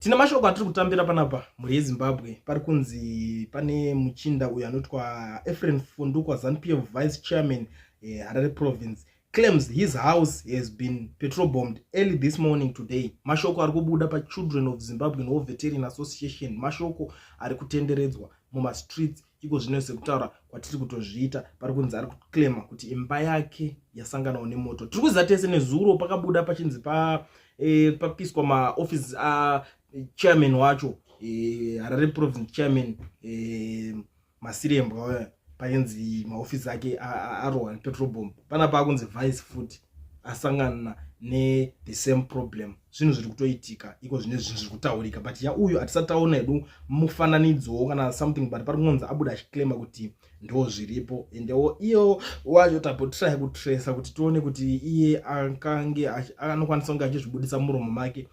Tina mashoko atiri kutambira panapa muri yeZimbabwe pari kunzi pane muchinda uyo anotwa Efren Fundukwa Zanupf vice chairman Harare province claims his house has been petrol bombed early this morning today. Mashoko ari kubuda pa Children of Zimbabwe no Veteran Association. Mashoko ari kutenderedzwa muma streets iko zvino sekutaura kwatiri kutozviita pari kunzi ari kuclaima kuti imba yake yasanganawo nemoto. Tiri kuziva tese nezuro pakabuda pachinzi papiswa maofisi chairman wacho Harare province chairman Masirembwa payenzi maofisi ake arohwa petrol bomb. Panapa akunzi vice foot asangana ne the same problem. Zvinhu zviri kutoitika iko zvine zvinhu zviri kutaurika but ya uyu atisataona edu mufananidzo kana something but pari kunzi abuda achiclaima kuti ndo zviripo endewo iyo wacho tapotry kutrace kuti tione kuti iye akange anokwanisa kunge achizvibudisa muromo make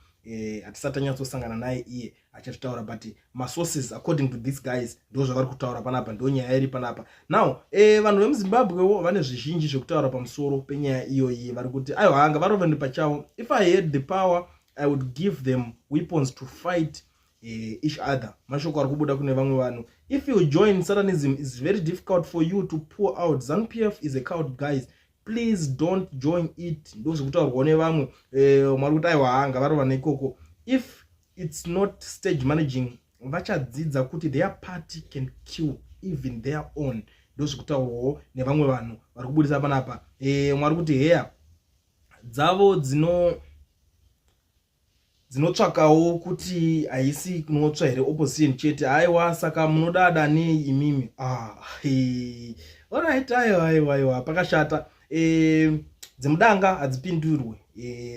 hatisatanyatosangana naye iye achataura but masources according to these guys ndo zvavari kutaura panapa ndo nyaya iri panapa. Now vanhu vemuZimbabwe vane zvizhinji zvekutaura pamusoro penyaya iyoyi vari kuti aiwa hanga varova nepachavo if I had the power I would give them weapons to fight each other. Mashoko ari kubuda kune vamwe vanhu. If you join Satanism it's very difficult for you to pour out. Zanupf is a coward guys. Please don't join it. Those who are one vamwe marikuti aiwa hanga varova nekoko. If it's not stage managing vachadzidza kuti their party can kill even their own. Those who are nevamwe vanhu vari kubudisa panapa mwari kuti heya dzavo dzinotsvakawo kuti haisi kunotsva here opposition chete aiwa saka munodada nei imimi alright aiwa pakashata dzemudanga hadzipindurwe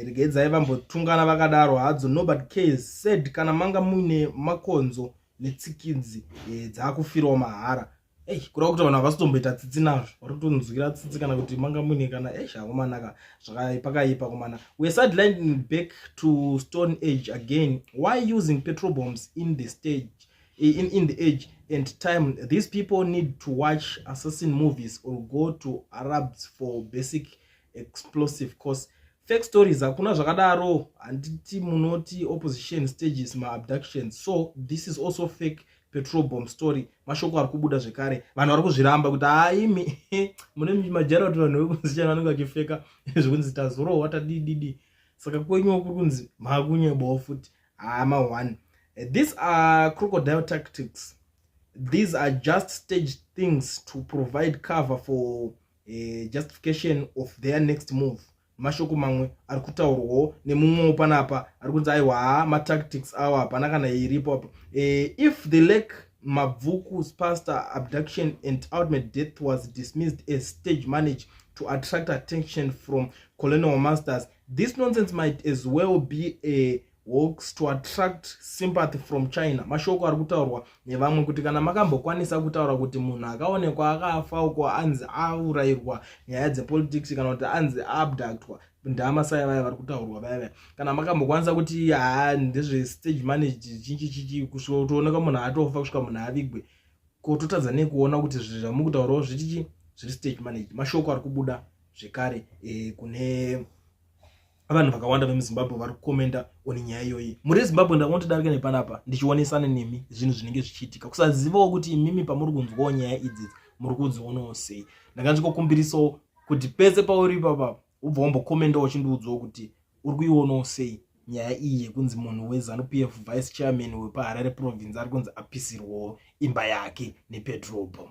regedzai vambotungana vakadaro hadzo. Nobody cares said kana manga muine makonzo netsikidzi dzaakufirawo mahara kurava kuti vanhu havasitomboita tsitsi nazvo vari kutonzwira tsitsi kana kuti manga muine kana zvakomanaka zvakapakaipa komana. We're sidelined back to Stone Age again. Why using petrol bombs in the stage in the age and time? These people need to watch assassin movies or go to Arabs for basic explosive course. Fake stories hakuna zvakadaro handiti munoti opposition stages ma abductions, so this is also fake petrol bomb story. Mashoko ari kubuda zvekare vanhu vari kuzviramba kuti haimi mune majara kuti vanhu vekuzichana vanenge vachifeka zvekunzi tazorohwa tadididi saka kwenyuwo kuri kunzi makunyebowo futi hama 1. These are crocodile tactics. These are just staged things to provide cover for justification of their next move. Mashoko mamwe ari kutaurwawo nemumwewo panapa ari kunzi aiwa matactics awo hapana kana iripo apo. If the Lake Mabvuku's pastor abduction and ultimate death was dismissed as stage managed to attract attention from colonial masters, this nonsense might as well be a hoax to attract sympathy from China. Mashoko ari kutaurwa nevamwe kuti kana makambokwanisa kutaura kuti munhu akaonekwa akafa uko anzi aurayirwa nyaya dzepolitics kana kuti anzi abductwa ndama sai vaya vari kutaurwa vaya kana makambokwanisa kuti ndezve stage managed chichi kutooneka munhu atofa kusvika munhu avigwe kototadza nekuona kuti zviri zvamukutaurawo zviri stage managed. Mashoko ari kubuda zvekare kune vanhu vakawanda vemuZimbabwe vari kukomenda oni nyaya iyoyi. Muri Zimbabwe ndakongotodarika nepanapa ndichionesana nemi zvinhu zvinenge zvichiitika kusazivawo kuti imimi pamuri kunzwawo nyaya idzi muri kudzionawo sei. Ndakanzvikokumbirisawo kuti pese pauri papa ubva wambokomendawo uchindiudzawo kuti uri kuionawo sei nyaya iyi yekunzi munhu weZanupf vice chairman wepaHarare province ari kunzi apisirwawo imba yake nepetrol bomb.